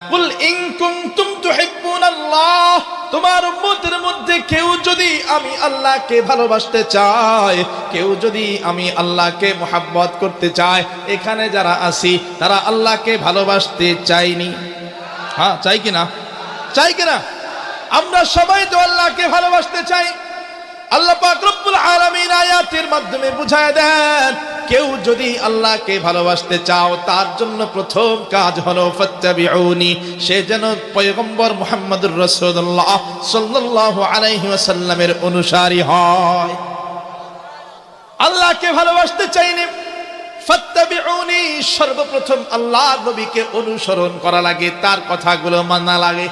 কুল in কুনতুম তুহিব্বুনাল্লাহ, তোমার উম্মতের মধ্যে কেউ যদি আমি আল্লাহকে ভালোবাসতে চায়, কেউ যদি আমি আল্লাহকে মুহাব্বত করতে চায়, এখানে যারা আছি তারা আল্লাহকে ভালোবাসতে চাইনি? হ্যাঁ, চাই কিনা? চাই কিনা? আমরা সবাই তো আল্লাহকে ভালোবাসতে চাই। আল্লাহ পাক রব্বুল আলামিন আয়াতের মাধ্যমে বুঝায় দেন, কেউ যদি আল্লাহকে ভালোবাসতে চাও তার জন্য প্রথম কাজ হলো ফাত্তাবিউনি, সে যেন পয়গম্বর মুহাম্মদুর রাসূলুল্লাহ সাল্লাল্লাহু আলাইহি ওয়াসাল্লামের অনুসারী হয়। আল্লাহকে ভালোবাসতে চাইলে ফাত্তাবিউনি, সর্বপ্রথম আল্লাহর নবীকে অনুসরণ করা লাগে, তার কথাগুলো মানা লাগে।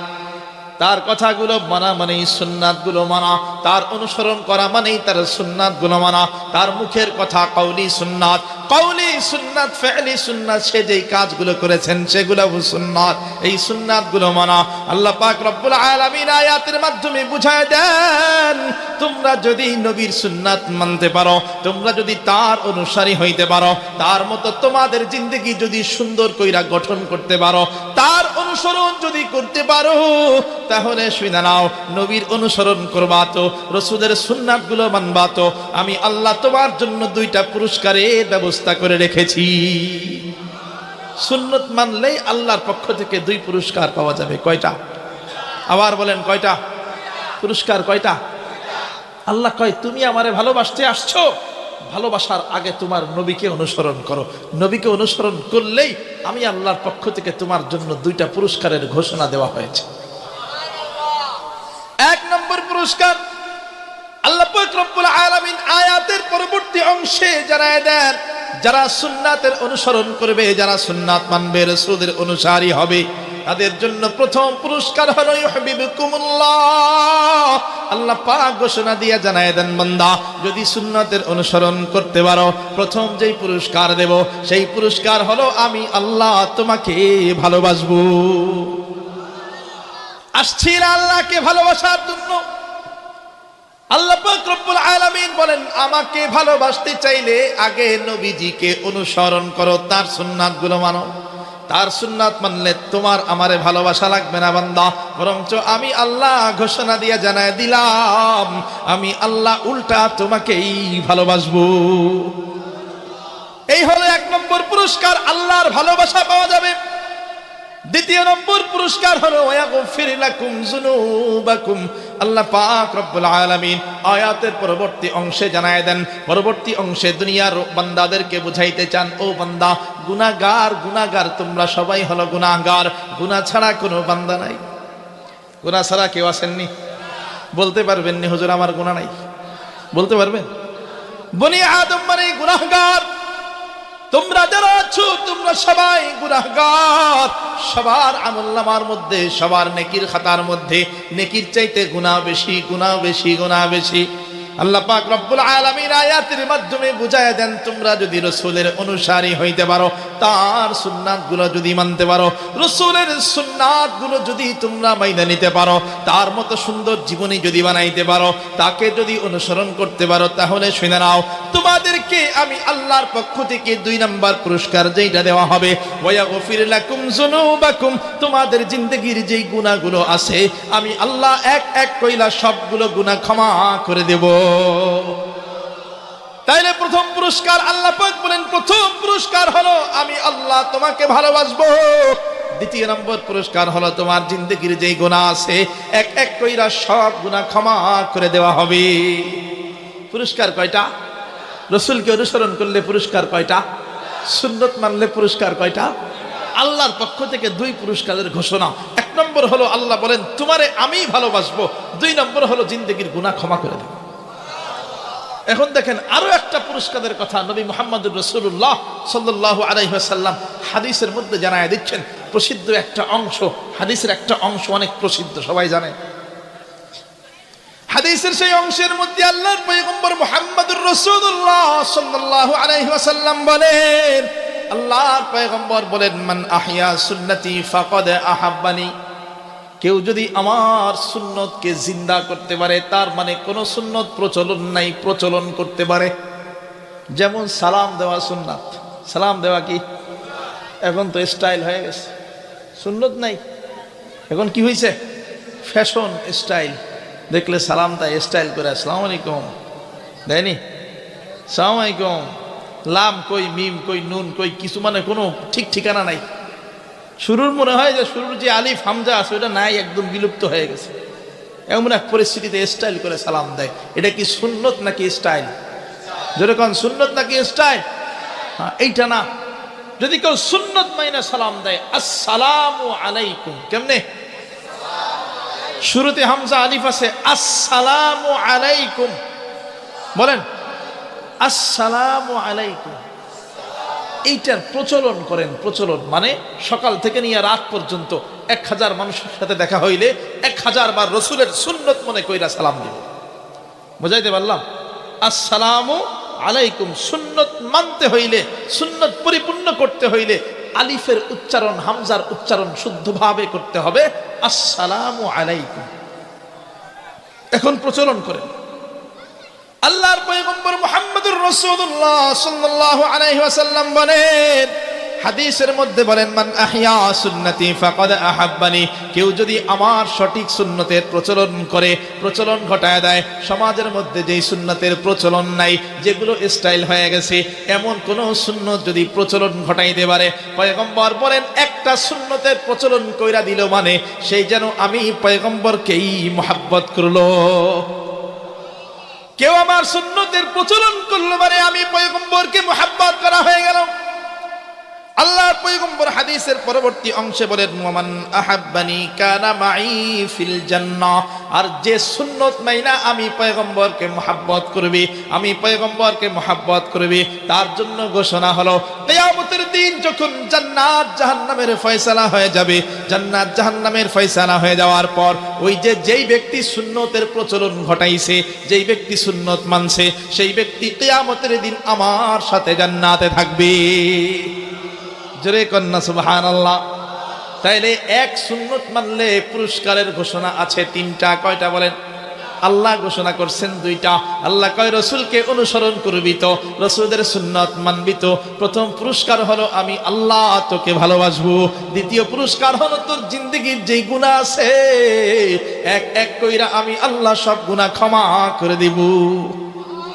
তার কথাগুলো মানা মানেই সুন্নাতগুলো মানা, তার অনুসরণ করা মানেই তার সুন্নাতগুলো মানা। তার মুখের কথা কওলি সুন্নাত, কওলি সুন্নাত, ফি'লি সুন্নাত, সে যেই কাজগুলো করেছেন সেগুলো সুন্নাত, এই সুন্নাতগুলো মানা। আল্লাহ পাক রব্বুল আলামিন আয়াতের মাধ্যমে বুঝায় দেন, তোমরা যদি নবীর সুন্নাত মানতে পারো, তোমরা যদি তার অনুসারী হইতে পারো, তার মতো তোমাদের জিন্দেগি যদি সুন্দর কইরা গঠন করতে পারো, তার অনুসরণ যদি করতে পারো, তাহলে শুনে নাও, নবীর অনুসরণ করবা তো, রাসূলের সুন্নাতগুলো মানবা তো, আমি আল্লাহ তোমার জন্য দুইটা পুরস্কারের ব্যবস্থা করে রেখেছি। সুন্নত মানলেই আল্লাহর পক্ষ থেকে দুই পুরস্কার পাওয়া যাবে। কয়টা? আবার বলেন, কয়টা পুরস্কার? কয়টা? আল্লাহ কয়, তুমি আমারে ভালোবাসতে আসছো, ভালোবাসার আগে তোমার নবীকে অনুসরণ করো। নবীকে অনুসরণ করলেই আমি আল্লাহর পক্ষ থেকে তোমার জন্য দুইটা পুরস্কারের ঘোষণা দেওয়া হয়েছে। এক নম্বর পুরস্কার, আল্লাহ পাক রব্বুল আলামিন আয়াতের পরবর্তী অংশে জানায় দেন, যারা সুন্নাতের অনুসরণ করবে, যারা সুন্নাত মানবে, রাসূলের অনুসারী হবে, তাদের জন্য প্রথম পুরস্কার হলো ইউহিব্বুকুমুল্লাহ। আল্লাহ পাক ঘোষণা দিয়ে জানায় দেন, বান্দা যদি সুন্নাতের অনুসরণ করতে পারো, প্রথম যেই পুরস্কার দেব সেই পুরস্কার হলো আমি আল্লাহ তোমাকে ভালোবাসবো। আসছি আল্লাহকে ভালোবাসার জন্য। আল্লাহ পাক রব্বুল আলামিন বলেন, আমাকে ভালোবাসতে চাইলে আগে নবীজিকে অনুসরণ করো, তার সুন্নাতগুলো মানো। তার সুন্নাত মানলে তোমার আমারে ভালোবাসা লাগবে না বান্দা, বরঞ্চ আমি আল্লাহ ঘোষণা দিয়ে জানায় দিলাম, আমি আল্লাহ উল্টা তোমাকেই ভালোবাসবো। এই হলো এক নম্বর পুরস্কার, আল্লাহর ভালোবাসা পাওয়া যাবে। দ্বিতীয় নম্বর পুরস্কার হলো ওয়াগফির লাকুম যুনুবাকুম। আল্লাহ পাক রব্বুল আলামিন আয়াতের পরবর্তী অংশে জানায় দেন, পরবর্তী অংশে দুনিয়ার বান্দাদেরকে বুঝাইতে চান, ও বান্দা, গুনাহগার, গুনাহগার তোমরা সবাই হলো গুনাহগার, গুনাহ ছাড়া কোনো বান্দা নাই। গুনাহ ছাড়া কেউ আসেননি? বলতে পারবেন নি হুজুর আমার গুনাহ নাই? বলতে পারবেন? বনি আদম মানে গুনাহগার। তোমরা যারা আছো তোমরা সবাই গুনাহগার। সবার আমলনামার মধ্যে, সবার নেকির খাতার মধ্যে নেকির চাইতে গুনাহ বেশি, গুনাহ বেশি, গুনাহ বেশি। আল্লাহ পাক রব্বুল আলামিন আয়াতের মাধ্যমে বুঝায় দেন, তোমরা যদি রাসূলের অনুসারী হইতে পারো, তার সুন্নাতগুলো যদি মানতে পারো, রাসূলের সুন্নাতগুলো যদি তোমরা মাইনা নিতে পারো, তার মতো সুন্দর জীবনী যদি বানাইতে পারো, তাকে যদি অনুসরণ করতে পারো, তাহলে শুনে নাও, তোমাদেরকে আমি আল্লাহর পক্ষ থেকে দুই নাম্বার পুরস্কার যেটা দেওয়া হবে, ওয়াগফির লাকুম যুনুবাকুম, তোমাদের জিন্দেগির যেই গুনাহগুলো আছে আমি আল্লাহ এক এক কইলা সবগুলো গুনাহ ক্ষমা করে দেব। তাইলে প্রথম পুরস্কার, আল্লাহ পাক বলেন প্রথম পুরস্কার হলো আমি আল্লাহ তোমাকে ভালোবাসবো। দ্বিতীয় নম্বর পুরস্কার হলো তোমার জিন্দেগির যেই গুনাহ আছে এক এক কইরা সব গুনাহ ক্ষমা করে দেওয়া হবে। পুরস্কার কয়টা? রাসূলকে অনুসরণ করলে পুরস্কার কয়টা? সুন্নাত মানলে পুরস্কার কয়টা? আল্লাহর পক্ষ থেকে দুই পুরস্কারের ঘোষণা। এক নম্বর হলো আল্লাহ বলেন তোমারে আমি ভালোবাসবো, দুই নম্বর হলো জিন্দেগির গুনাহ ক্ষমা করে দেব। এখন দেখেন আরো একটা পুরস্কারের কথা নবী মুহাম্মদুর রাসূলুল্লাহ সাল্লাল্লাহু আলাইহি ওয়াসাল্লাম হাদিসের মধ্যে জানায় দিচ্ছেন। প্রসিদ্ধ একটা অংশ, হাদিসের একটা অংশ অনেক প্রসিদ্ধ, সবাই জানে। হাদিসের সেই অংশের মধ্যে আল্লাহর পয়গম্বর মুহাম্মদুর রাসূলুল্লাহ সাল্লাল্লাহু আলাইহি ওয়াসাল্লাম বলেন, আল্লাহর পয়গম্বর বলেন, মান আহইয়া সুন্নতি ফাকাদ আহাব্বানি। কেউ যদি আমার সুন্নতকে জিন্দা করতে পারে, তার মানে কোন সুন্নত প্রচলন নাই, প্রচলন করতে পারে। যেমন সালাম দেওয়া সুন্নাত, সালাম দেওয়া কি এখন তো স্টাইল হয়ে গেছে, সুন্নত নাই। এখন কি হয়েছে, ফ্যাশন স্টাইল, দেখলে সালাম দেয় স্টাইল করে, আসসালামু আলাইকুম দেয়নি, সালাম আলাইকুম, লাম কই মিম কই নুন কই কিছু, মানে কোনো ঠিক ঠিকানা নাই। শুরুর মনে হয় যে শুরুর যে আলিফ হামজা আছে ওটা নাই, একদম বিলুপ্ত হয়ে গেছে। এমন এক পরিস্থিতিতে স্টাইল করে সালাম দেয়। এটা কি সুন্নত নাকি স্টাইল? যেরকম সুন্নত নাকি স্টাইল? হ্যাঁ, এইটা না। যদি কেউ সুন্নত মাইনা সালাম দেয়, আসসালামু আলাইকুম, কেমনে? শুরুতে হামজা আলিফ আছে, আসসালামু আলাইকুম, বলেন আসসালামু আলাইকুম। এইটার প্রচলন করেন। প্রচলন মানে সকাল থেকে নিয়ে রাত পর্যন্ত 1000 মানুষের সাথে দেখা হইলে 1000 বার রসুলের সুন্নত মনে কইরা সালাম দিব। বুঝাইতে পারলাম? আসসালামু আলাইকুম সুন্নত মানতে হইলে, সুন্নত পরিপূর্ণ করতে হইলে আলিফের উচ্চারণ, হামজার উচ্চারণ শুদ্ধভাবে করতে হবে, আসসালামু আলাইকুম। এখন প্রচলন করেন। আল্লাহর পয়গম্বর মুহাম্মদুর রাসূলুল্লাহ সাল্লাল্লাহু আলাইহি ওয়াসাল্লাম বলেন, হাদিসের মধ্যে বলেন, মান আহইয়া সুন্নতি ফাকাদ আহাব্বানি, কেউ যদি আমার সঠিক সুন্নতের প্রচলন করে, প্রচলন ঘটায় দেয়, সমাজের মধ্যে যেই সুন্নতের প্রচলন নাই, যেগুলো স্টাইল হয়ে গেছে, এমন কোন সুন্নত যদি প্রচলন ঘটাইতে পারে, পয়গম্বর বলেন একটা সুন্নতের প্রচলন কইরা দিল মানে সেই যেন আমি পয়গম্বরকেই মহব্বত করলো। কেউ আমার সুন্নতের প্রচলন করলো মানে আমি পয়গম্বরকে মুহাব্বত করা হয়ে গেল। আল্লাহর পয়গম্বর হাদিসের পরবর্তী অংশে বলেন, ওয়ামান আহাব্বানি কানা মাই ফিল জান্নাহ, আর যে সুন্নত মাইনা আমি পয়গম্বরকে মুহাব্বত করবে, আমি পয়গম্বরকে মুহাব্বত করবে, তার জন্য ঘোষণা হলো কিয়ামতের দিন যখন জান্নাত জাহান্নামের ফয়সালা হয়ে যাবে, জান্নাত জাহান্নামের ফয়সালা হয়ে যাওয়ার পর ওই যে যেই ব্যক্তি সুন্নতের প্রচলন ঘটাইছে, যেই ব্যক্তি সুন্নত মানছে, সেই ব্যক্তি কিয়ামতের দিন আমার সাথে জান্নাতে থাকবে। জোরে কন্যা সুবহানাল্লাহ। তাইলে এক সুন্নত মানলে পুরস্কারের ঘোষণা আছে 3টা। কয়টা বলেন? আল্লাহ ঘোষণা করছেন 2টা। আল্লাহ কয় রসুলকে অনুসরণ করবি তো, রসুলদের সুন্নত মানবি তো, প্রথম পুরস্কার হলো আমি আল্লাহ তোকে ভালোবাসবো। দ্বিতীয় পুরস্কার হলো তোর জিন্দেগির যেই গুনাহ আছে এক এক কইরা আমি আল্লাহ সব গুনাহ ক্ষমা করে দিব।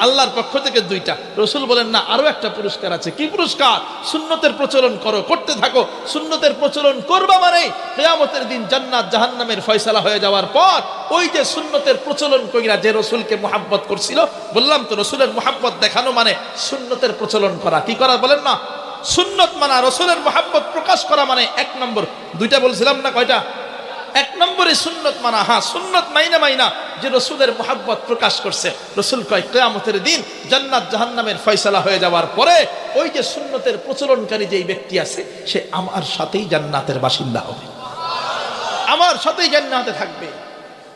আল্লাহর পক্ষ থেকে 2টা। রসুল বলেন না, আরো একটা পুরস্কার আছে। কি পুরস্কার? সুন্নতের প্রচলন করো, করতে থাকো। সুন্নতের প্রচলন করবা মানে কিয়ামতের দিন জান্নাত জাহান্নামের ফয়সালা হয়ে যাওয়ার পর ওই যে সুন্নতের প্রচলন কইরা যে রসুলকে মুহাব্বত করছিল, বললাম তো রসুলের মুহাব্বত দেখানো মানে সুন্নতের প্রচলন করা। কি করা বলেন না? সুন্নত মানা, রসুলের মুহাব্বত প্রকাশ করা মানে 1 নম্বর। 2টা বলছিলাম না, কয়টা? 1 নম্বরে সুন্নত মানা। হ্যাঁ, সুন্নত মাইনা যে রসুলের মুহাব্বত প্রকাশ করছে। রসুল কয় কিয়ামতের দিন জান্নাত জাহান্নামের ফয়সালা হয়ে যাওয়ার পরে ওই যে সুন্নতের প্রচলনকারী যেই ব্যক্তি আছে সে আমার সাথেই জান্নাতের বাসিন্দা হবে, আমার সাথেই জান্নাতে থাকবে।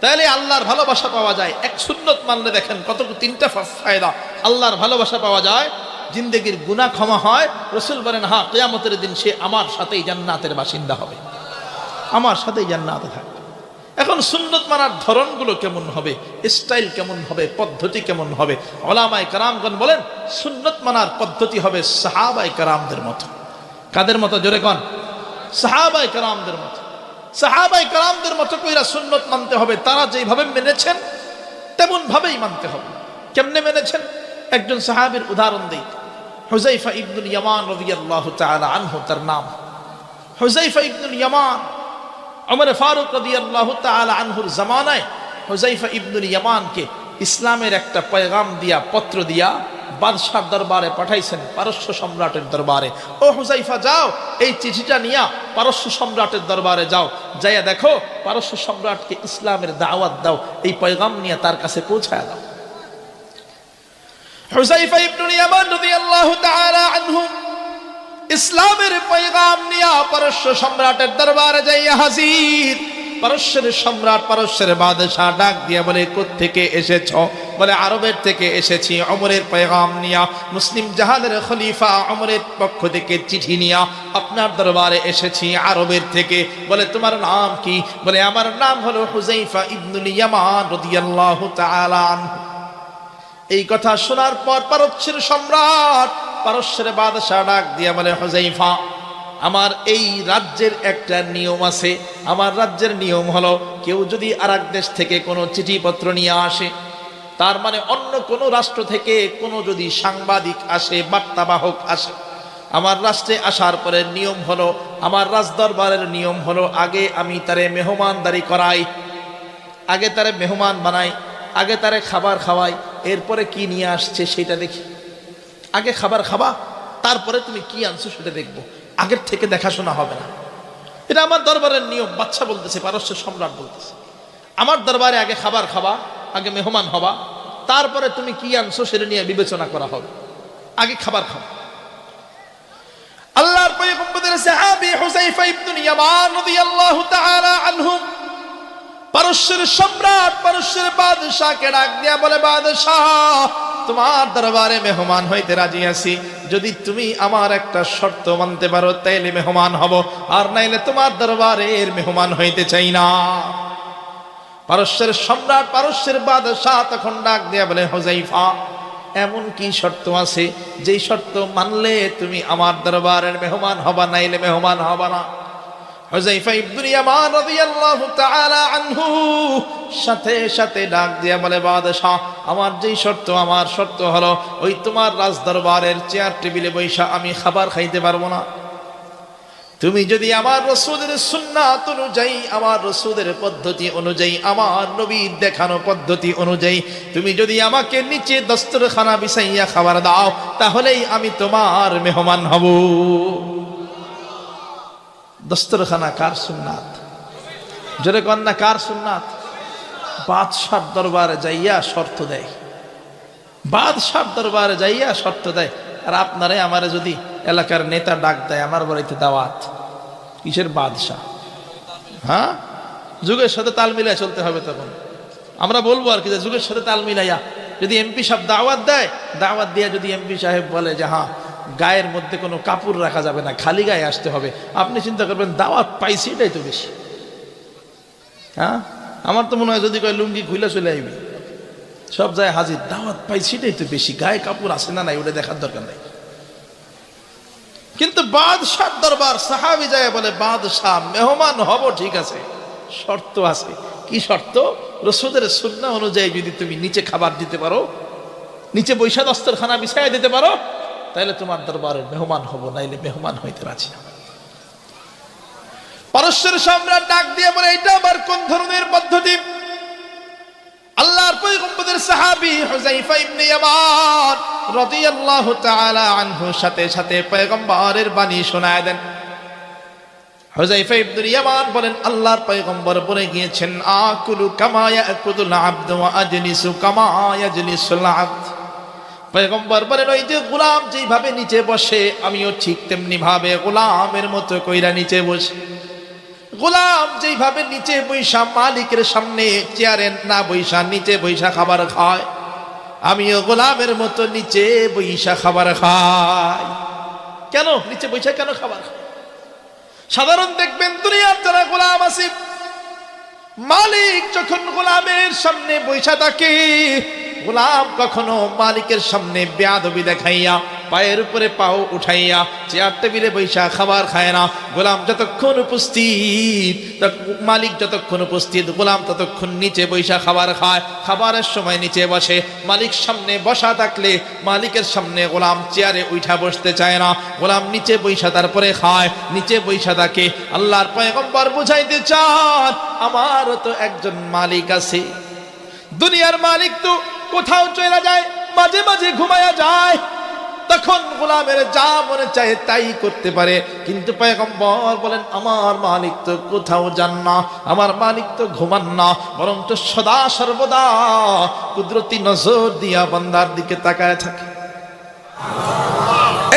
তাহলে আল্লাহর ভালোবাসা পাওয়া যায়। এক সুন্নত মানলে দেখেন কত 3টা ফায়দা। আল্লাহর ভালোবাসা পাওয়া যায়, জিন্দেগির গুনাহ ক্ষমা হয়। রসুল বলেন হ্যাঁ, কিয়ামতের দিন সে আমার সাথেই জান্নাতের বাসিন্দা হবে, আমার সাথেই জান্নাতে থাকবে। এখন সুন্নত মানার ধরনগুলো কেমন হবে, স্টাইল কেমন হবে, পদ্ধতি কেমন হবে? ওলামায়ে কেরামগণ বলেন সুন্নত মানার পদ্ধতি হবে সাহাবায়ে কেরামদের মতো। কাদের মতো? জোরে কোন? সাহাবায়ে কেরামদের মতো। সাহাবায়ে কেরামদের মতো কইরা সুন্নত মানতে হবে। তারা যেইভাবে মেনেছেন তেমন ভাবেই মানতে হবে। কেমনে মেনেছেন? একজন সাহাবীর উদাহরণ দেই। হুযায়ফা ইবনুল ইয়ামান রাদিয়াল্লাহু তাআলা আনহু, তার নাম হুযায়ফা ইবনুল ইয়ামান। ওমর ফারুক রাদিয়াল্লাহু তাআলা আনহুর জামানায় হুযায়ফা ইবনুল ইয়ামানকে ইসলামের একটা পয়গাম দিয়া, পত্র দিয়া বাদশার দরবারে পাঠাইছেন, পারস্য সম্রাটের দরবারে। ও হুযায়ফা, যাও এই চিঠিটা নিয়া পারস্য সম্রাটের দরবারে যাও, যাইয়া দেখো পারস্য সম্রাটকে ইসলামের দাওয়াত দাও, এই পয়গাম নিয়ে তার কাছে পৌঁছায় দাও। হুযায়ফা ইবনুল ইয়ামান রাদিয়াল্লাহু তাআলা আনহু ইসলামের পয়গাম নিয়া পারস্য সম্রাটের দরবারে যাইয়া হাজির। পারস্যের সম্রাট, পারস্যের বাদশাহ ডাক দিয়া বলে, কোত্থেকে এসেছো? বলে আরবের থেকে এসেছি ওমরের পয়গাম নিয়া, মুসলিম জাহানের খলিফা ওমরের পক্ষ থেকে চিঠি নিয়া আপনার দরবারে এসেছি আরবের থেকে। বলে তোমার নাম কি? বলে আমার নাম হলো হুযায়ফা ইবনুল ইয়ামান রাদিয়াল্লাহু তাআলা আনহু। এই কথা শোনার পর পারস্যের সম্রাট, পারস্যের বাদশাহ ডাক দিয়া বলে, হুযায়ফা আমার এই রাজ্যের একটা নিয়ম আছে। আমার রাজ্যের নিয়ম হলো, কেউ যদি আরেক দেশ থেকে কোনো চিঠিপত্র নিয়ে আসে, তার মানে অন্য কোনো রাষ্ট্র থেকে কোনো যদি সাংবাদিক আসে, বার্তাবাহক আসে, আমার রাষ্ট্রে আসার পরে নিয়ম হলো, আমার রাজদরবারের নিয়ম হলো, আগে আমি তারে মেহমানদারি করাই, আগে তারে মেহমান বানাই, আগে তারে খাবার খাওয়াই, এরপরে কি নিয়ে আসছে সেটা দেখি। আগে খাবার খাবা, তারপরে তুমি কি আনছো সেটা দেখবো, আগের থেকে দেখাশোনা হবে না। এটা আমার দরবারের নিয়ম। বাদশা বলতেছে, পারস্যের সম্রাট বলতেছে, আমার দরবারে আগে খাবার খাবা, আগে মেহমান হবা, তারপরে তুমি কি আনছো সেটা নিয়ে বিবেচনা করা হবে, আগে খাবার খাও। আল্লাহর পয়গম্বরের সাহাবী হুযায়ফা ইবনে ইয়ামান রাদিয়াল্লাহু তাআলা আনহু পারস্যের সম্রাট, পারস্যের বাদশাকে ডাক দিয়া বলে, বাদশাহ, তোমার দরবারে মেহমান হইতে রাজি আছি, যদি তুমি আমার একটা শর্ত মানতে পারো তাইলে মেহমান হব, আর নাইলে তোমার দরবারের মেহমান হইতে চাই না। পারস্যের সম্রাট, পারস্যের বাদশাহ তখন ডাক দিয়া বলে, হুযায়ফা, এমন কি শর্ত আছে যেই শর্ত মানলে তুমি আমার দরবারের মেহমান হবা, নাইলে মেহমান হবা না? হুযায়ফা ইবনে ইয়ামান রাদিয়াল্লাহু তাআলা আনহু সাথে সাথে ডাক দিয়া বলে, বাদশাহ, আমার যেই শর্ত, আমার শর্ত হলো, ওই তোমার রাজদরবারের চেয়ার টেবিলে বৈশা আমি খাবার খাইতে পারবো না। তুমি যদি আমার রাসূলের সুন্নাত অনুযায়ী, আমার রাসূলের পদ্ধতি অনুযায়ী, আমার নবীর দেখানো পদ্ধতি অনুযায়ী তুমি যদি আমাকে নিচে দস্তরখানা বিছাইয়া খাবার দাও, তাহলেই আমি তোমার মেহমান হব। দস্তরখানা কার সুন্নাত? জোরে কন্যা, কার সুন্নাত? বাদশার দরবারে যাইয়া শর্ত দেয়, বাদশার দরবারে যাইয়া শর্ত দেয়। আর আপনারে আমারে যদি এলাকার নেতা ডাক দেয় আমার বাড়িতে দাওয়াত, কিসের বাদশা? হ্যাঁ, যুগের সাথে তাল মিলাই চলতে হবে। তখন আমরা বলবো আর কি, যে যুগের সাথে তাল মিলাইয়া যদি এমপি সাহেব দাওয়াত দেয়, দাওয়াত দিয়া যদি এমপি সাহেব বলে যে হ্যাঁ, গায়ের মধ্যে কোনো কাপড় রাখা যাবে না, খালি গায়ে আসতে হবে, আপনি চিন্তা করবেন দাওয়াত পাইছি, এটাই তো বেশি। হ্যাঁ, আমার তো মনে হয় যদি কয় লুঙ্গি খুলে চলে আইবি, সব যায় হাজির, দাওয়াত পাইছি, এটাই তো বেশি। গায়ে কাপড় আছে না নাই ওটা দেখার দরকার নাই। কিন্তু বাদশাহ দরবার, সাহাবী যায় বলে, বাদশাহ, মেহমান হব ঠিক আছে, শর্ত আছে। কি শর্ত? রাসূলের সুন্নাহ অনুযায়ী যদি তুমি নিচে খাবার দিতে পারো, নিচে বৈশা দস্তরখানা বিছাইয়া দিতে পারো, তাহলে তোমার দরবারের মেহমান হব, নাইলে মেহমান হইতে রাজি না। পারস্যের সম্রাট ডাক দিয়ে বলে, এটা আবার কোন ধরনের পদ্ধতি? আল্লাহর পয়গম্বরের সাহাবী হুযায়ফা ইবনে ইয়ামান রাদিয়াল্লাহু তাআলা আনহু সাথে সাথে পয়গম্বরের বাণী শোনায় দেন। হুযায়ফা ইবনে ইয়ামান বলেন, আল্লাহর পয়গম্বর বলে গিয়েছেন, আকুলু কামা ইয়াকুলুল আবদু ওয়া আজলিসু কামা ইয়াজলিসুল আবদ। পয়গম্বর বলেন, ওই যে গোলাম যেভাবে নিচে বসে, আমিও ঠিক তেমনি ভাবে গোলামের মতো কইরা নিচে বসে। গোলাম যেভাবে নিচে বৈশা মালিকের সামনে চেয়ারে না বৈশা নিচে বৈশা খাবার খায়, আমিও গোলামের মতো নিচে বৈশা খাবার খাই। কেন নিচে বৈশা কেন খাবার খাই? সাধারণ দেখবেন দুনিয়ার যারা গোলাম আছে, মালিক যখন গোলামের সামনে বৈশা থাকে, গোলাম কখনো মালিকের সামনে বেয়াদবি দেখাইয়া পায়ের উপরে পাও উঠাইয়া চেয়ার টেবিলে বৈশা খাবার খায় না। গোলাম যতক্ষণ উপস্থিত, মালিক যতক্ষণ উপস্থিত, গোলাম ততক্ষণ নিচে বৈশা খাবার খায়। খাবারের সময় নিচে বসে, মালিক সামনে বসা থাকলে মালিকের সামনে গোলাম চেয়ারে উঠা বসতে চায় না, গোলাম নিচে বৈশা তারপরে খায়, নিচে বৈশা থাকে। আল্লাহর পয়গম্বর বুঝাইতে চান, আমারও তো একজন মালিক আছে। দুনিয়ার মালিক তো কোথাও চলে যায়, মাঝে মাঝে ঘুমায়া যায়, তখন গোলামের যা মনে চায় তাই করতে পারে। কিন্তু পয়গম্বর বলেন, আমার মালিক তো কোথাও যান না, আমার মালিক তো ঘুমান না, বরং তো সদা সর্বদা কুদরতি নজর দিয়া বান্দার দিকে তাকায় থাকে।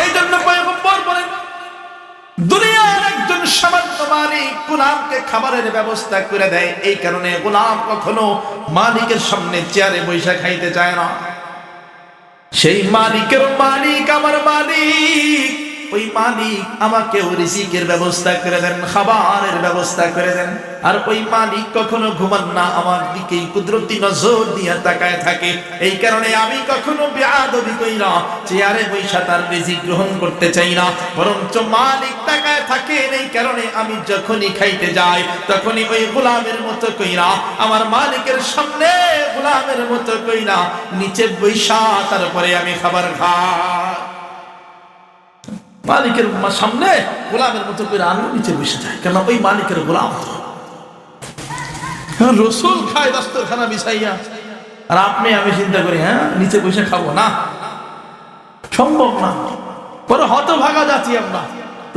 এই জন্য পয়গম্বর বলেন, দুনিয়ার একজন সামান্য মালিক গোলামকে খাবারের ব্যবস্থা করে দেয়, এই কারণে গোলাম কখনো মালিকের সামনে চেয়ারে বৈশা খাইতে চায় না। সেই মালিকের মালিক আমার মালিক ওই মালিক আমাকেও রিজিকের ব্যবস্থা করে দেন, খাবারের ব্যবস্থা করে দেন। আর ওই মালিক কখনো ঘুমান না, আমার দিকেই কুদরতি নজর দিয়ে তাকায় থাকে। এই কারণে আমি কখনো বেয়াদবি করি না, চেয়ারে বৈশা তার রিজিক গ্রহণ করতে চাই না, বরঞ্চ মালিক তাকায় থাকেন। এই কারণে আমি যখনই খাইতে যাই তখনই ওই গোলামের মতো কইরা, আমার মালিকের সামনে গোলামের মতো কইরা নিচে বৈশা তারপরে আমি খাবার খাই। মালিকের সামনে গোলামের মতো করে আমি নিচে বসে যাই, কেন ওই মালিকের গোলাম। রসুল খায় দস্তরখানা বিছাইয়া, আর আপনি আমি চিন্তা করি হ্যাঁ নিচে বসে খাবো না, সম্ভব না। পরে হতভাগা জাতি আমরা,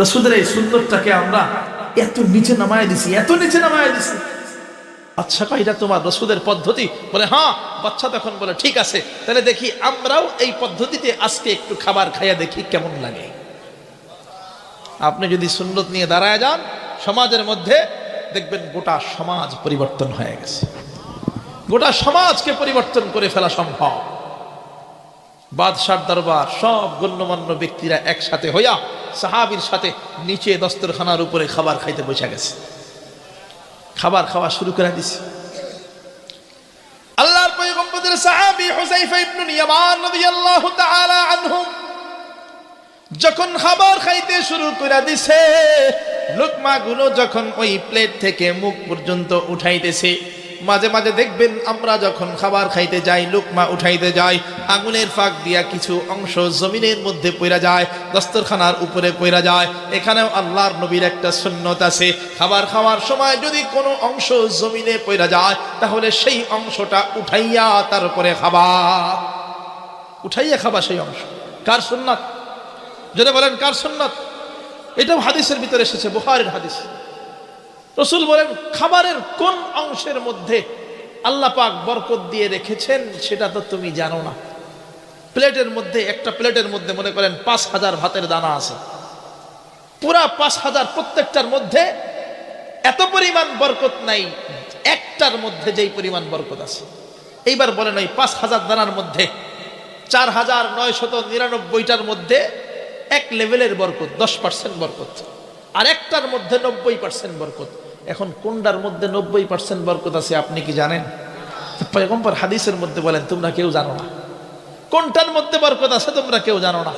রসুলের এই সুন্দরটাকে আমরা এত নিচে নামায় দিছি, এত নিচে নামায় দিছি। আচ্ছা এটা তোমার রসুলের পদ্ধতি? বলে হ্যাঁ। বাচ্চা তখন বলে ঠিক আছে, তাহলে দেখি আমরাও এই পদ্ধতিতে আজকে একটু খাবার খাইয়া দেখি কেমন লাগে। আপনি যদি সুন্নত নিয়ে দাঁড়ায় যান সমাজের মধ্যে, দেখবেন গোটা সমাজ পরিবর্তন হয়ে গেছে, গোটা সমাজকে পরিবর্তন করে ফেলা সম্ভব। বাদশার দরবার সব গণ্যমান্য ব্যক্তিরা একসাথে হইয়া সাহাবীর সাথে নিচে দস্তরখানার উপরে খাবার খাইতে বসে গেছে, খাবার খাওয়া শুরু করে দিছে। আল্লাহর পয়গম্বরের সাহাবী হুযায়ফা ইবনে ইয়ামান রাদিয়াল্লাহু তাআলা আনহু যখন খাবার খাইতে শুরু করে দিছে, লোকমাগুলো যখন ওই প্লেট থেকে মুখ পর্যন্ত উঠাইতেছে, মাঝে মাঝে দেখবেন আমরা যখন খাবার খাইতে যাই, লোকমা উঠাইতে যাই, আঙুলের ফাঁক দিয়া কিছু অংশ জমিনের মধ্যে পড়া যায়, দস্তরখানার উপরে পড়া যায়। এখানেও আল্লাহর নবীর একটা সুন্নত আছে, খাবার খাওয়ার সময় যদি কোনো অংশ জমিনে পড়া যায় তাহলে সেই অংশটা উঠাইয়া তারপরে খাবার, উঠাইয়া খাবা সেই অংশ। কার সুন্নাত? যদি বলেন কার সুন্নাত? এটাও হাদিসের ভিতরে এসেছে, বুখারীর হাদিস। রাসূল বলেন খাবারের কোন অংশের মধ্যে আল্লাহ পাক বরকত দিয়ে রেখেছেন সেটা তো তুমি জানো না। প্লেটের মধ্যে, একটা প্লেটের মধ্যে মনে করেন 5000 ভাতের দানা আছে, পুরা 5000 প্রত্যেকটার মধ্যে এত পরিমাণ বরকত নাই, একটার মধ্যে যেই পরিমাণ বরকত আছে। এইবার বলেন ওই 5000 দানার মধ্যে 4999টার মধ্যে এক লেভেলের বরকত, 10% বরকত, আর একটার মধ্যে 90% বরকত। এখন কোনটার মধ্যে 90% বরকত আছে আপনি কি জানেন? পয়গম্বর হাদিসের মধ্যে বলেন তোমরা কেউ জানো না কোনটার মধ্যে বরকত আছে, তোমরা কেউ জানো না।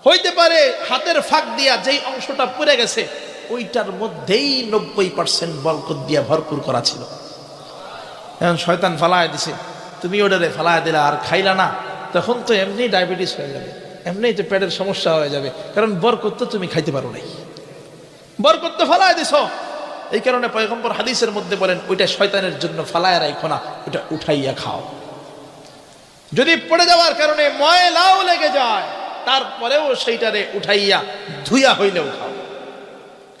হইতে পারে হাতের ফাঁক দিয়া যেই অংশটা পড়ে গেছে ওইটার মধ্যেই 90% বরকত দিয়া ভরপুর করা ছিল। এখন শয়তান ফালায় দিছে, তুমি ওটারে ফালায় দিলা আর খাইলা না, তখন তো এমনি ডায়াবেটিস হয়ে যাবে, এমনি তো পেটের সমস্যা হয়ে যাবে, কারণ বরকত তো তুমি খাইতে পারো নাই, বরকত তো ফালায় দিছ। এই কারণে পয়গম্বর হাদিসের মধ্যে বলেন ওইটা শয়তানের জন্য ফালায় রাখো না, ওইটা উঠাইয়া খাও। যদি পড়ে যাওয়ার কারণে ময়লাও লেগে যায় তারপরেও সেইটারে উঠাইয়া ধুইয়া হইলেও খাও,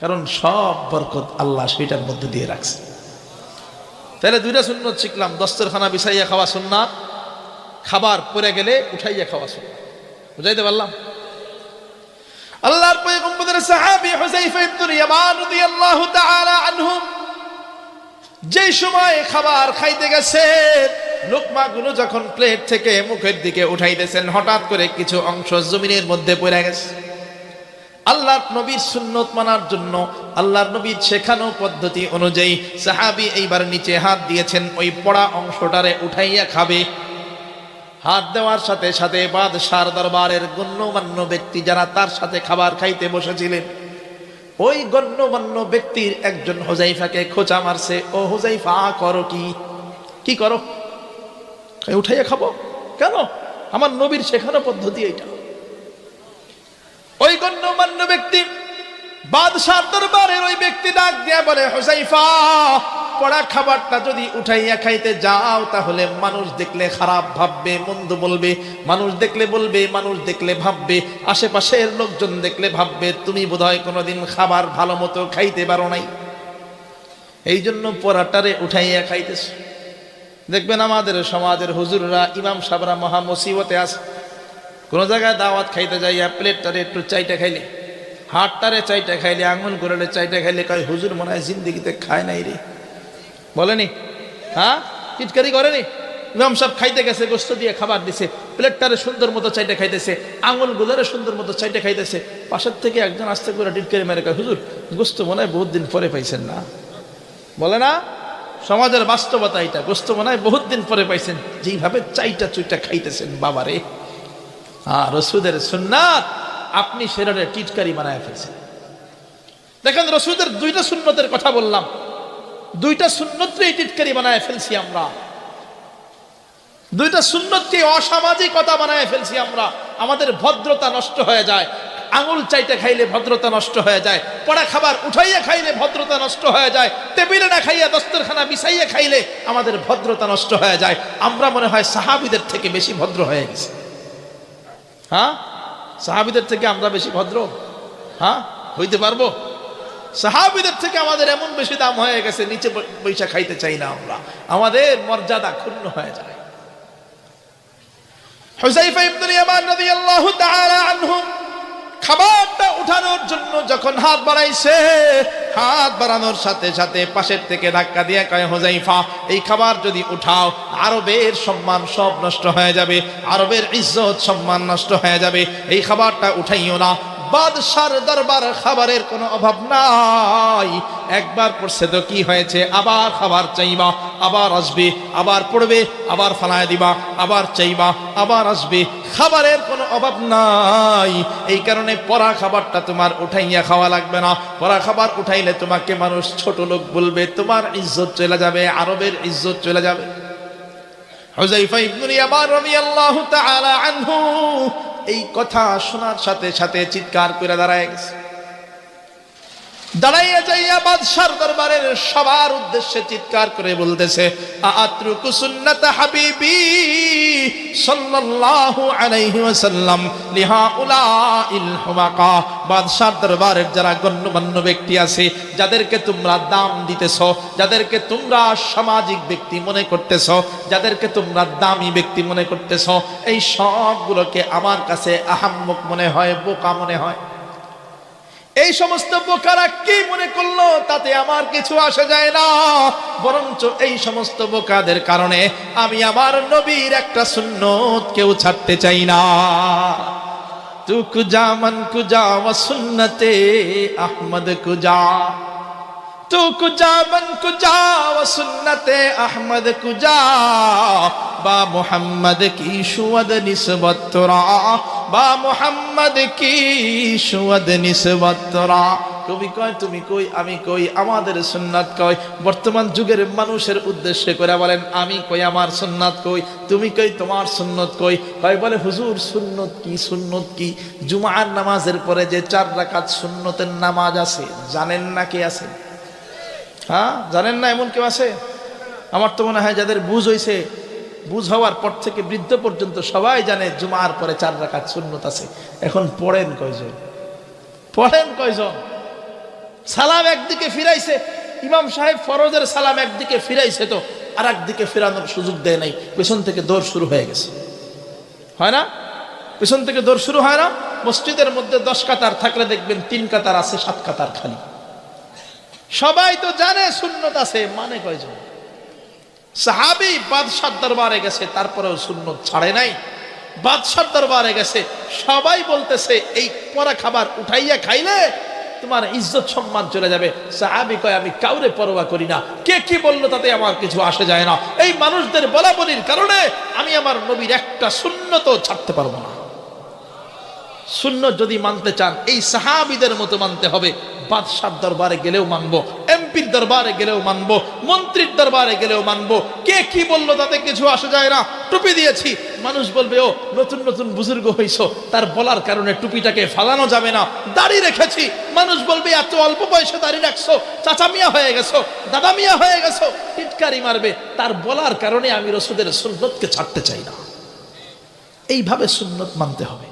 কারণ সব বরকত আল্লাহ সেইটার মধ্যে দিয়ে রাখছে। তাহলে দুইটা সুন্নত শিখলাম, দস্তরখানা বিছাইয়া খাওয়া সুন্নাত, খাবার পড়ে গেলে উঠাইয়া খাওয়া সুন্নাত। বুঝাইতে পারলাম? আল্লাহর পয়গম্বরের সাহাবী হুযায়ফা ইবনে ইয়ামান রাদিয়াল্লাহু তাআলা আনহু যেই সময় খাবার খাইতে গেছে, লোকমাগুলো যখন প্লেট থেকে মুখের দিকে উঠাইতেছেন, হঠাৎ করে কিছু অংশ জমিনের মধ্যে পড়ে গেছে। আল্লাহর নবীর সুন্নত মানার জন্য, আল্লাহর নবীর শেখানো পদ্ধতি অনুযায়ী সাহাবী এইবার নিচে হাত দিয়েছেন, ওই পড়া অংশটারে উঠাইয়া খাবে। হাত দেওয়ার সাথে সাথে বাদশার দরবারের গণ্যমান্য ব্যক্তি যারা তার সাথে খাবার খাইতে বসেছিলেন, ওই গণ্যমান্য ব্যক্তির একজন হুযায়ফাকে খোঁচা মারছে, ও হুযায়ফা করো কি করো? উঠাইয়া খাবো কেন? আমার নবীর শেখানো পদ্ধতি এইটা। ওই গণ্যমান্য ব্যক্তি বাদশার দরবারের ওই ব্যক্তি ডাক দিয়া বলে, হুযায়ফা পড়া খাবারটা যদি উঠাইয়া খাইতে যাও তাহলে মানুষ দেখলে খারাপ ভাববে, মন্দ বলবে, মানুষ দেখলে বলবে, মানুষ দেখলে ভাববে, আশেপাশের লোকজন দেখলে ভাববে তুমি বোধহয় কোনোদিন খাবার ভালো মতো খাইতে পারো নাই, এই জন্য পড়াটারে উঠাইয়া খাইতেছ। দেখবেন আমাদের সমাজের হুজুররা, ইমাম সাহেবরা মহা মুসিবতে আছে। কোনো জায়গায় দাওয়াত খাইতে যাইয়া প্লেটটারে একটু চাইটা খাইলে, হাতটারে চাইটা খাইলে, আঙুল করে চাইটা খাইলে কয় হুজুর মনে হয় জিন্দিগিতে খায় নাই রে, বলেনি? হ্যাঁ, টিটকারি করেনি? ইমাম সাহেব খাইতে গেছে, গোস্ত দিয়ে খাবার দিছে, প্লেটটারে সুন্দর মতো চাইটা খাইতেছে, আঙুলগুলোরে সুন্দর মতো চাইটা খাইতেছে। পাশের থেকে একজন আস্তে করে টিটকারি মেরে কয়, হুজুর গোস্ত মনে হয় বহুত দিন পরে পাইছেন না? বলে না, সমাজের বাস্তবতা এটা, গোস্ত মনে হয় বহুত দিন পরে পাইছেন, যেইভাবে চাইটা চুইটা খাইতেছেন বাবারে। রসুলের সুন্নাত আপনি সেরারে টিটকারি বানায় ফেলছেন। দেখেন রসুলের দুইটা সুন্নতের কথা বললাম, দুইটা সুন্নতকে টিটকারি বানায় ফেলছি আমরা, দুইটা সুন্নতকে অসামাজিকতা বানায় ফেলছি আমরা। আমাদের ভদ্রতা নষ্ট হয়ে যায়, আঙুল চাইতে খাইলে ভদ্রতা নষ্ট হয়ে যায়, পড়া খাবার উঠাইয়া খাইলে ভদ্রতা নষ্ট হয়ে যায়, টেবিলে না খাইয়া দস্তরখানা বিছাইয়া খাইলে আমাদের ভদ্রতা নষ্ট হয়ে যায়। আমরা মনে হয় সাহাবীদের থেকে বেশি ভদ্র হয়ে গেছি। হ্যাঁ, সাহাবীদের থেকে আমরা বেশি ভদ্র হইতে পারবো? সাহাবীদের থেকে আমাদের এমন বেশি দাম হয়ে গেছে, নিচে পয়সা খাইতে চাই না আমরা, আমাদের মর্যাদা ক্ষুণ্ণ হয়ে যায়। হুযায়ফা ইবনে ইয়ামান রাদিয়াল্লাহু তাআলা আনহু খাবারটা উঠানোর জন্য যখন হাত বাড়াইছে, হাত বাড়ানোর সাথে সাথে পাশের থেকে ধাক্কা দিয়ে কয়, হুযায়ফা এই খাবার যদি উঠাও আরবের সম্মান সব নষ্ট হয়ে যাবে, আরবের ইজ্জত সম্মান নষ্ট হয়ে যাবে, এই খাবারটা উঠাইও না। বাদশার দরবার খাবারের কোনো অভাব নাই, একবার পড়ছে তো কি হয়েছে, আবার খাবার চাইবা, আবার আসবে, আবার পড়বে, আবার ফালায় দিবা, আবার চাইবা, আবার আসবে, খাবারের কোনো অভাব নাই। এই কারণে পড়া খাবারটা তোমার উঠাইয়া খাওয়া লাগবে না, পড়া খাবার উঠাইলে তোমাকে মানুষ ছোট লোক বলবে, তোমার ইজ্জত চলে যাবে, আরবের ইজ্জত চলে যাবে। হুযায়ফা ইবনে ইয়ামান রাদিয়াল্লাহু তাআলা আনহু এই কথা শোনার সাথে সাথে চিৎকার করে দাঁড়ায় গেছে। দাঁড়াইয়া যাইয়া বাদশার দরবারের সবার উদ্দেশ্যে চিৎকার করে বলতেছে, আতরুকু সুন্নাত হাবিবি সাল্লাল্লাহু আলাইহি ওয়াসাল্লাম লিহাউলাইল হুমাকা। বাদশার দরবারের যারা গণ্যমান্য ব্যক্তি আছে, যাদেরকে তোমরা দাম দিতেছো, যাদেরকে তোমরা সামাজিক ব্যক্তি মনে করতেছো, যাদেরকে তোমরা দামি ব্যক্তি মনে করতেছো, এই সবগুলোকে আমার কাছে আহাম্মক মনে হয়, বোকা মনে হয়। এই সমস্ত বোকারা কি মনে করলো তাতে আমার কিছু আসে যায় না, বরঞ্চ এই সমস্ত বোকাদের কারণে আমি আমার নবীর একটা সুন্নত কেউ ছাড়তে চাই না। তু কুজা মান কুজা ওয়া সুন্নতে আহমদ কুজা, তু কুজা মান কুজা ওয়া সুন্নতে আহমদ কুজা, বা মুহাম্মদ কি সুয়দ নিসবত তোরা, বা মুহাম্মদ কি সুয়দ নিসবত তোরা। কবি কয় তুমি কই আমি কই, আমাদের সুন্নাত কই। বর্তমান যুগের মানুষের উদ্দেশ্যে করে বলেন, আমি কই আমার সুন্নাত কই, তুমি কই তোমার সুন্নত কই। কয় বলে হুজুর সুন্নত কি, সুন্নত কি? জুমার নামাজের পরে যে 4 রাকাত সুন্নতের নামাজ আছে, জানেন না কে আছে? হ্যাঁ, জানেন না এমন কেউ আছে? আমার তো মনে হয় যাদের বুঝ হইছে, বুঝ হওয়ার পর থেকে বৃদ্ধ পর্যন্ত সবাই জানে জুমার পরে 4 রাকাত সুন্নত আছে। এখন পড়েন কয়জন? পড়েন কয়জন? সালাম একদিকে ফিরাইছে, ইমাম সাহেব ফরজের সালাম একদিকে ফিরাইছে তো আর একদিকে ফেরানোর সুযোগ দেয় নাই, পেছন থেকে দৌড় শুরু হয়ে গেছে। হয় না? পেছন থেকে দৌড় শুরু হয় না? মসজিদের মধ্যে 10 কাতার থাকলে দেখবেন 3 কাতার আছে, 7 কাতার খালি। সবাই তো জানে সুন্নত আছে, মানে কয়জন? সাহাবী বাদশার দরবারে গেছে, তারপরেও সুন্নত ছাড়ে নাই। বাদশার দরবারে গেছে, সবাই বলতেছে এই পরা খাবার উঠাইয়া খাইলে তোমার ইজ্জত সম্মান চলে যাবে। সাহাবী কয় আমি কাউরে পরোয়া করি না, কে কি বললো তাতে আমার কিছু আসে যায় না। এই মানুষদের বলাবলির কারণে আমি আমার নবীর একটা সুন্নতও ছাড়তে পারবো না। সুন্নত যদি মানতে চান এই সাহাবীদের মতো মানতে হবে। বাদশার দরবারে গেলেও মানবো, এমপির দরবারে গেলেও মানবো, মন্ত্রীর দরবারে গেলেও মানবো, কে কি বললো তাতে কিছু আসে যায় না। টুপি দিয়েছি, মানুষ বলবে ও নতুন নতুন বুজুর্গ হইছো, তার বলার কারণে টুপিটাকে ফালানো যাবে না। দাড়ি রেখেছি, মানুষ বলবে এত অল্প বয়সে দাড়ি রাখছো, চাচা মিয়া হয়ে গেছো, দাদা মিয়া হয়ে গেছো, টিটকারি মারবে। তার বলার কারণে আমি রাসূলের সুন্নতকে ছাড়তে চাই না। এইভাবে সুন্নত মানতে হবে।